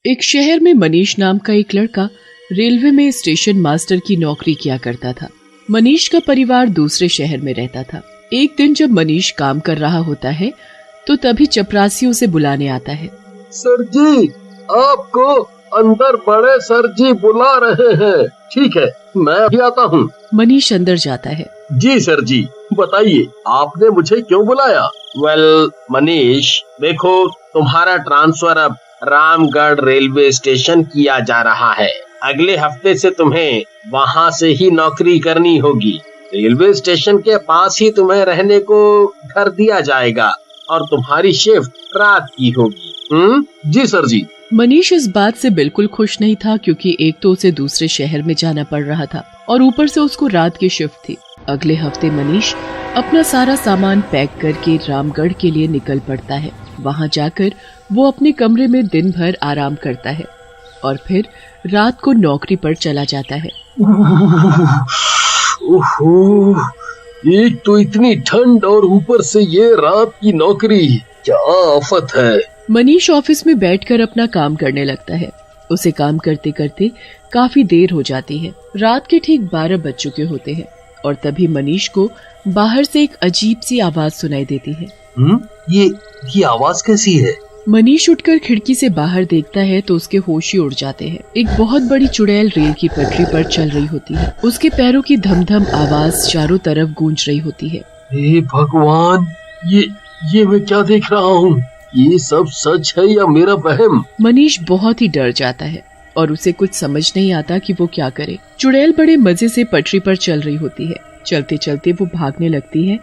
एक शहर में मनीष नाम का एक लड़का रेलवे में स्टेशन मास्टर की नौकरी किया करता था। मनीष का परिवार दूसरे शहर में रहता था। एक दिन जब मनीष काम कर रहा होता है तो तभी चपरासी उसे बुलाने आता है। सर जी, आपको अंदर बड़े सर जी बुला रहे हैं। ठीक है, मैं अभी आता हूँ। मनीष अंदर जाता है। जी सर जी, बताइए आपने मुझे क्यों बुलाया? वेल मनीष, देखो तुम्हारा ट्रांसफर अब रामगढ़ रेलवे स्टेशन किया जा रहा है। अगले हफ्ते से तुम्हें वहाँ से ही नौकरी करनी होगी। रेलवे स्टेशन के पास ही तुम्हें रहने को घर दिया जाएगा और तुम्हारी शिफ्ट रात की होगी। जी सर जी। मनीष इस बात से बिल्कुल खुश नहीं था, क्योंकि एक तो उसे दूसरे शहर में जाना पड़ रहा था और ऊपर से उसको रात की शिफ्ट थी। अगले हफ्ते मनीष अपना सारा सामान पैक करके रामगढ़ के लिए निकल पड़ता है। वहाँ जाकर वो अपने कमरे में दिन भर आराम करता है और फिर रात को नौकरी पर चला जाता है। ओहो, एक तो इतनी ठंड और ऊपर से ये रात की नौकरी, क्या आफत है। मनीष ऑफिस में बैठकर अपना काम करने लगता है। उसे काम करते करते काफी देर हो जाती है। रात के ठीक 12 बज चुके होते हैं और तभी मनीष को बाहर से एक अजीब सी आवाज सुनाई देती है। ये आवाज कैसी है? मनीष उठकर खिड़की से बाहर देखता है तो उसके होश ही उड़ जाते हैं। एक बहुत बड़ी चुड़ैल रेल की पटरी पर चल रही होती है। उसके पैरों की धम-धम आवाज चारों तरफ गूंज रही होती है। हे भगवान, ये मैं क्या देख रहा हूँ? ये सब सच है या मेरा वहम? मनीष बहुत ही डर जाता है और उसे कुछ समझ नहीं आता कि वो क्या करे। चुड़ैल बड़े मजे से पटरी पर चल रही होती है। चलते चलते वो भागने लगती है।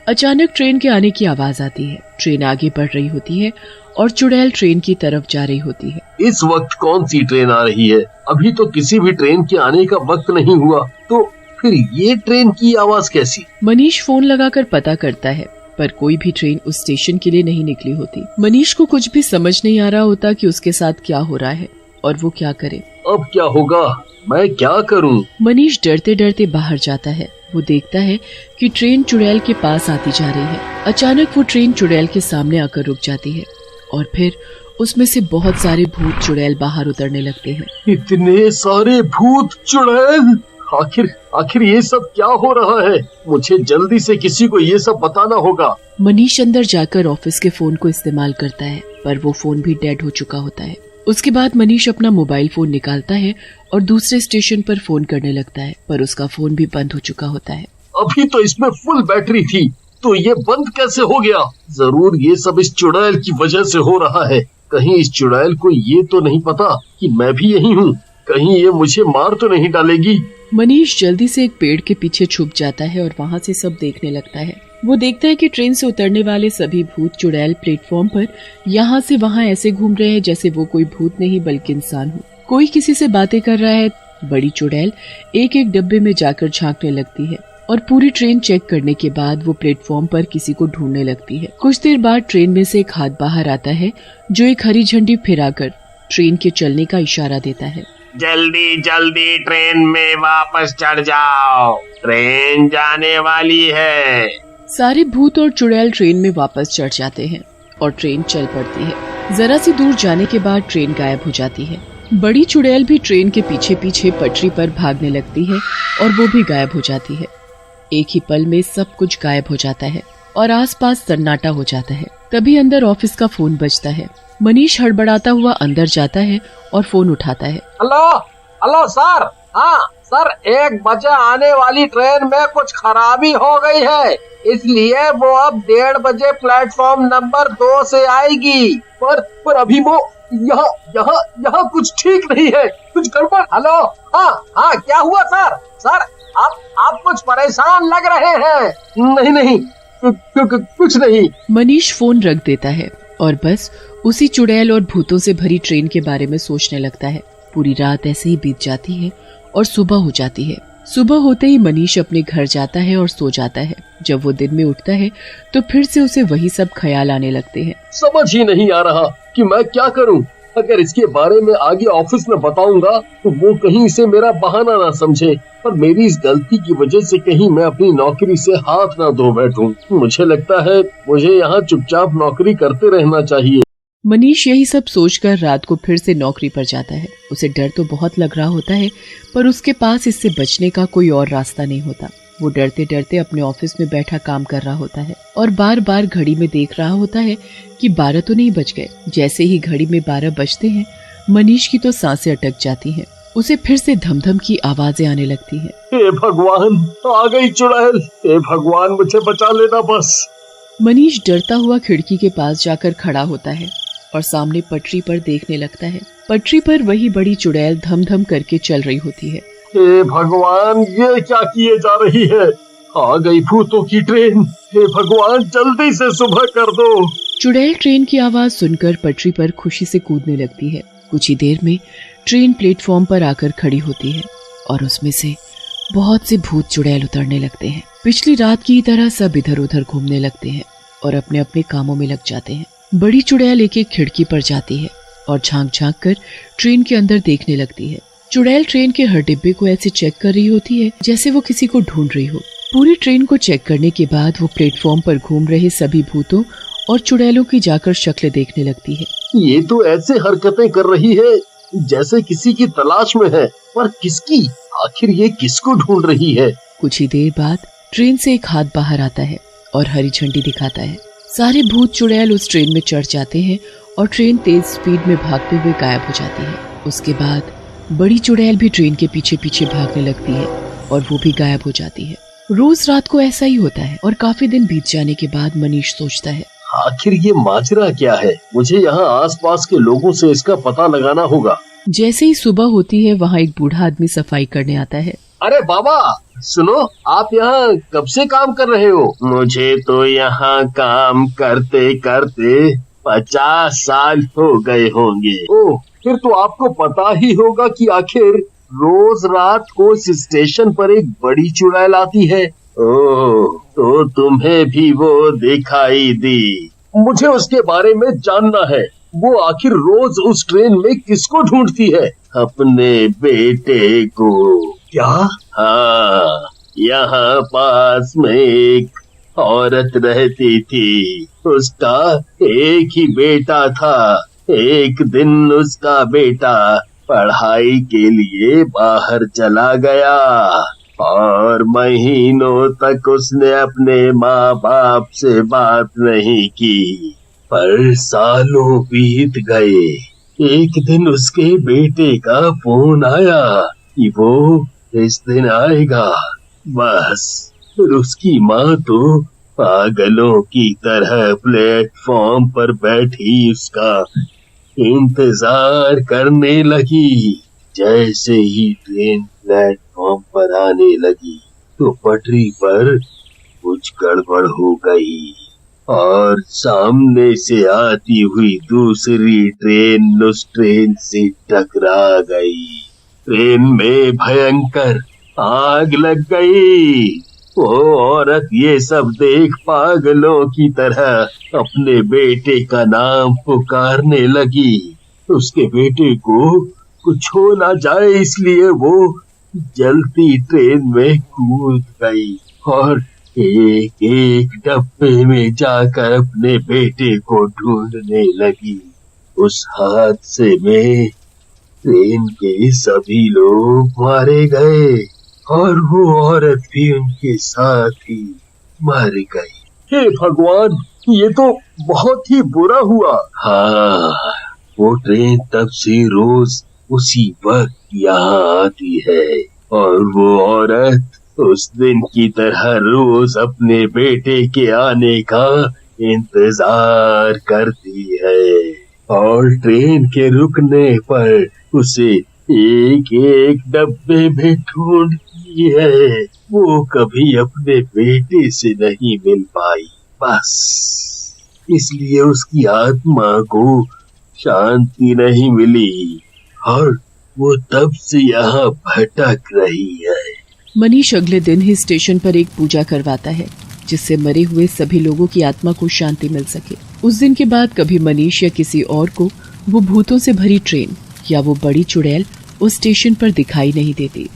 अचानक ट्रेन के आने की आवाज आती है। ट्रेन आगे बढ़ रही होती है और चुड़ैल ट्रेन की तरफ जा रही होती है। इस वक्त कौन सी ट्रेन आ रही है? अभी तो किसी भी ट्रेन के आने का वक्त नहीं हुआ, तो फिर ये ट्रेन की आवाज कैसी? मनीष फोन लगाकर पता करता है, पर कोई भी ट्रेन उस स्टेशन के लिए नहीं निकली होती। मनीष को कुछ भी समझ नहीं आ रहा होता कि उसके साथ क्या हो रहा है और वो क्या करे। अब क्या होगा? मैं क्या करूं? मनीष डरते डरते बाहर जाता है। वो देखता है कि ट्रेन चुड़ैल के पास आती जा रही है। अचानक वो ट्रेन चुड़ैल के सामने आकर रुक जाती है और फिर उसमें से बहुत सारे भूत चुड़ैल बाहर उतरने लगते हैं। इतने सारे भूत चुड़ैल! आखिर ये सब क्या हो रहा है? मुझे जल्दी से किसी को ये सब बताना होगा। मनीष अंदर जाकर ऑफिस के फोन को इस्तेमाल करता है, पर वो फोन भी डेड हो चुका होता है। उसके बाद मनीष अपना मोबाइल फोन निकालता है और दूसरे स्टेशन पर फोन करने लगता है, पर उसका फोन भी बंद हो चुका होता है। अभी तो इसमें फुल बैटरी थी, तो ये बंद कैसे हो गया? जरूर ये सब इस चुड़ैल की वजह से हो रहा है। कहीं इस चुड़ैल को ये तो नहीं पता कि मैं भी यही हूँ? कहीं ये मुझे मार तो नहीं डालेगी? मनीष जल्दी से एक पेड़ के पीछे छुप जाता है और वहाँ से सब देखने लगता है। वो देखता है कि ट्रेन से उतरने वाले सभी भूत चुड़ैल प्लेटफॉर्म पर यहाँ से वहाँ ऐसे घूम रहे हैं जैसे वो कोई भूत नहीं बल्कि इंसान हो। कोई किसी से बातें कर रहा है। बड़ी चुड़ैल एक एक डब्बे में जाकर झांकने लगती है और पूरी ट्रेन चेक करने के बाद वो प्लेटफॉर्म पर किसी को ढूंढने लगती है। कुछ देर बाद ट्रेन में से एक हाथ बाहर आता है जो एक हरी झंडी फहराकर ट्रेन के चलने का इशारा देता है। जल्दी जल्दी ट्रेन में वापस चढ़ जाओ, ट्रेन जाने वाली है। सारे भूत और चुड़ैल ट्रेन में वापस चढ़ जाते हैं और ट्रेन चल पड़ती है। जरा सी दूर जाने के बाद ट्रेन गायब हो जाती है। बड़ी चुड़ैल भी ट्रेन के पीछे पीछे पटरी पर भागने लगती है और वो भी गायब हो जाती है। एक ही पल में सब कुछ गायब हो जाता है और आसपास सन्नाटा हो जाता है। तभी अंदर ऑफिस का फोन बजता है। मनीष हड़बड़ाता हुआ अंदर जाता है और फोन उठाता है। Hello sir. हाँ सर, 1 बजे आने वाली ट्रेन में कुछ खराबी हो गई है, इसलिए वो अब 1:30 बजे प्लेटफॉर्म नंबर 2 से आएगी। पर अभी वो यहाँ कुछ ठीक नहीं है, कुछ गड़बड़। हेलो। हाँ क्या हुआ सर? सर आप कुछ परेशान लग रहे हैं। नहीं कुछ नहीं। मनीष फोन रख देता है और बस उसी चुड़ैल और भूतों से भरी ट्रेन के बारे में सोचने लगता है। पूरी रात ऐसे ही बीत जाती है और सुबह हो जाती है। सुबह होते ही मनीष अपने घर जाता है और सो जाता है। जब वो दिन में उठता है तो फिर से उसे वही सब ख्याल आने लगते हैं। समझ ही नहीं आ रहा कि मैं क्या करूं। अगर इसके बारे में आगे ऑफिस में बताऊंगा तो वो कहीं इसे मेरा बहाना ना समझे, पर मेरी इस गलती की वजह से कहीं मैं अपनी नौकरी से हाथ ना धो बैठूं। मुझे लगता है मुझे यहाँ चुपचाप नौकरी करते रहना चाहिए। मनीष यही सब सोचकर रात को फिर से नौकरी पर जाता है। उसे डर तो बहुत लग रहा होता है, पर उसके पास इससे बचने का कोई और रास्ता नहीं होता। वो डरते डरते अपने ऑफिस में बैठा काम कर रहा होता है और बार बार घड़ी में देख रहा होता है कि 12 तो नहीं बज गए। जैसे ही घड़ी में 12 बजते हैं, मनीष की तो सांसें अटक जाती हैं। उसे फिर से धमधम की आवाजें आने लगती हैं। हे भगवान, आ गई चुड़ैल। हे भगवान, मुझे बचा लेना बस। मनीष डरता हुआ खिड़की के पास जाकर खड़ा होता है और सामने पटरी पर देखने लगता है। पटरी पर वही बड़ी चुड़ैल धम-धम करके चल रही होती है। हे भगवान, ये क्या किए जा रही है? आ गई भूतों की ट्रेन। हे भगवान, जल्दी से सुबह कर दो। चुड़ैल ट्रेन की आवाज सुनकर पटरी पर खुशी से कूदने लगती है। कुछ ही देर में ट्रेन प्लेटफॉर्म पर आकर खड़ी होती है और उसमें से बहुत से भूत चुड़ैल उतरने लगते हैं। पिछली रात की तरह सब इधर उधर घूमने लगते हैं और अपने अपने कामों में लग जाते हैं। बड़ी चुड़ैल एक एक खिड़की पर जाती है और झांक झांक कर ट्रेन के अंदर देखने लगती है। चुड़ैल ट्रेन के हर डिब्बे को ऐसे चेक कर रही होती है जैसे वो किसी को ढूंढ रही हो। पूरी ट्रेन को चेक करने के बाद वो प्लेटफॉर्म पर घूम रहे सभी भूतों और चुड़ैलों की जाकर शक्ल देखने लगती है। ये तो ऐसे हरकतें कर रही है जैसे किसी की तलाश में है, पर किसकी? आखिर ये किसको ढूंढ रही है? कुछ ही देर बाद ट्रेन से एक हाथ बाहर आता है और हरी झंडी दिखाता है। सारे भूत चुड़ैल उस ट्रेन में चढ़ जाते हैं और ट्रेन तेज स्पीड में भागते हुए गायब हो जाती है। उसके बाद बड़ी चुड़ैल भी ट्रेन के पीछे पीछे भागने लगती है और वो भी गायब हो जाती है। रोज रात को ऐसा ही होता है और काफी दिन बीत जाने के बाद मनीष सोचता है, आखिर ये माजरा क्या है? मुझे यहाँ आसपास के लोगों से इसका पता लगाना होगा। जैसे ही सुबह होती है, वहाँ एक बूढ़ा आदमी सफाई करने आता है। अरे बाबा, सुनो, आप यहाँ कब से काम कर रहे हो? मुझे तो यहाँ काम करते करते 50 साल हो गए होंगे। ओह, फिर तो आपको पता ही होगा कि आखिर रोज रात को इस स्टेशन पर एक बड़ी चुड़ैल आती है। ओह, तो तुम्हें भी वो दिखाई दी? मुझे उसके बारे में जानना है। वो आखिर रोज उस ट्रेन में किसको ढूंढती है? अपने बेटे को। क्या? हाँ, यहाँ पास में एक औरत रहती थी। उसका एक ही बेटा था। एक दिन उसका बेटा पढ़ाई के लिए बाहर चला गया और महीनों तक उसने अपने माँ बाप से बात नहीं की। पर सालों बीत गए। एक दिन उसके बेटे का फोन आया कि वो इस दिन आएगा। बस फिर उसकी माँ तो पागलों की तरह प्लेटफॉर्म पर बैठी उसका इंतजार करने लगी। जैसे ही ट्रेन प्लेटफॉर्म पर आने लगी तो पटरी पर कुछ गड़बड़ हो गई और सामने से आती हुई दूसरी ट्रेन उस ट्रेन से टकरा गई। ट्रेन में भयंकर आग लग गई। वो औरत ये सब देख पागलों की तरह अपने बेटे का नाम पुकारने लगी। उसके बेटे को कुछ हो ना जाए इसलिए वो जलती ट्रेन में कूद गई और एक एक डब्बे में जाकर अपने बेटे को ढूंढने लगी। उस हादसे में ट्रेन के सभी लोग मारे गए और वो औरत भी उनके साथ ही मर गई। हे भगवान, ये तो बहुत ही बुरा हुआ। हाँ, वो ट्रेन तब से रोज उसी वक्त यहाँ आती है और वो औरत उस दिन की तरह रोज अपने बेटे के आने का इंतजार करती है और ट्रेन के रुकने पर उसे एक एक डब्बे में ढूंढती है। वो कभी अपने बेटे से नहीं मिल पाई, बस इसलिए उसकी आत्मा को शांति नहीं मिली और वो तब से यहाँ भटक रही है। मनीष अगले दिन ही स्टेशन पर एक पूजा करवाता है जिससे मरे हुए सभी लोगों की आत्मा को शांति मिल सके। उस दिन के बाद कभी मनीष या किसी और को वो भूतों से भरी ट्रेन या वो बड़ी चुड़ैल उस स्टेशन पर दिखाई नहीं देती।